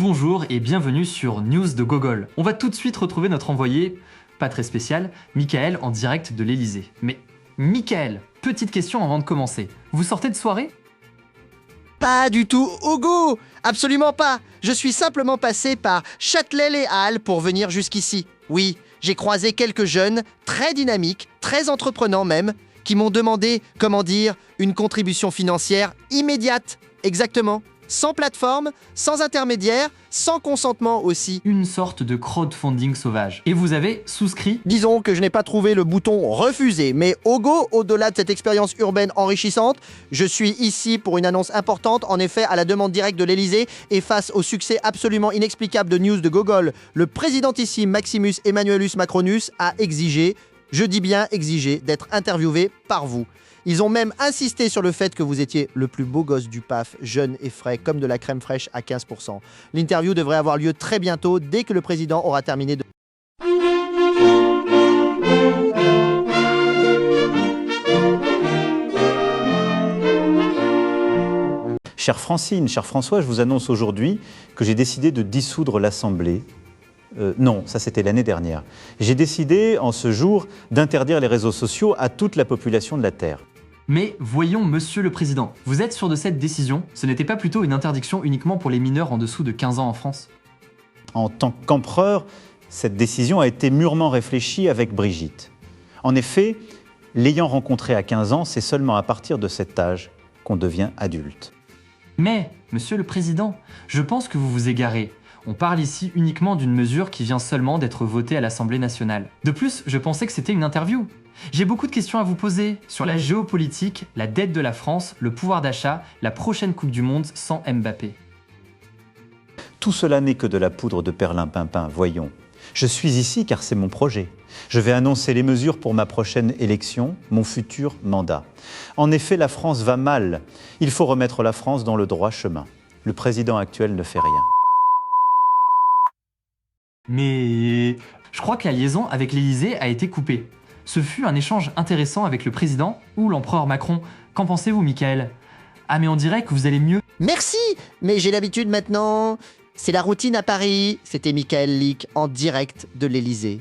Bonjour et bienvenue sur News de Gogol. On va tout de suite retrouver notre envoyé, pas très spécial, Michael en direct de l'Elysée. Mais Michael, petite question avant de commencer. Vous sortez de soirée? Pas du tout, Hugo! Absolument pas! Je suis simplement passé par Châtelet-les-Halles pour venir jusqu'ici. Oui, j'ai croisé quelques jeunes, très dynamiques, très entreprenants même, qui m'ont demandé, comment dire, une contribution financière immédiate. Exactement. Sans plateforme, sans intermédiaire, sans consentement aussi. Une sorte de crowdfunding sauvage. Et vous avez souscrit? Disons que je n'ai pas trouvé le bouton refuser, mais Hugo, au-delà de cette expérience urbaine enrichissante, je suis ici pour une annonce importante. En effet, à la demande directe de l'Elysée et face au succès absolument inexplicable de News de Gogol, le présidentissime Maximus Emmanuelus Macronus a exigé, je dis bien exigé, d'être interviewé par vous. Ils ont même insisté sur le fait que vous étiez le plus beau gosse du PAF, jeune et frais, comme de la crème fraîche à 15%. L'interview devrait avoir lieu très bientôt, dès que le président aura terminé de... Chère Francine, cher François, je vous annonce aujourd'hui que j'ai décidé de dissoudre l'Assemblée. Non, ça c'était l'année dernière. J'ai décidé, en ce jour, d'interdire les réseaux sociaux à toute la population de la Terre. Mais voyons, monsieur le président, vous êtes sûr de cette décision? Ce n'était pas plutôt une interdiction uniquement pour les mineurs en dessous de 15 ans en France? En tant qu'empereur, cette décision a été mûrement réfléchie avec Brigitte. En effet, l'ayant rencontré à 15 ans, c'est seulement à partir de cet âge qu'on devient adulte. Mais, monsieur le président, je pense que vous vous égarez. On parle ici uniquement d'une mesure qui vient seulement d'être votée à l'Assemblée nationale. De plus, je pensais que c'était une interview. J'ai beaucoup de questions à vous poser sur la géopolitique, la dette de la France, le pouvoir d'achat, la prochaine Coupe du Monde sans Mbappé. Tout cela n'est que de la poudre de perlimpinpin, voyons. Je suis ici car c'est mon projet. Je vais annoncer les mesures pour ma prochaine élection, mon futur mandat. En effet, la France va mal. Il faut remettre la France dans le droit chemin. Le président actuel ne fait rien. Mais je crois que la liaison avec l'Elysée a été coupée. Ce fut un échange intéressant avec le président ou l'empereur Macron. Qu'en pensez-vous, Michael? Ah, mais on dirait que vous allez mieux. Merci! Mais j'ai l'habitude maintenant. C'est la routine à Paris. C'était Michael Leek en direct de l'Elysée.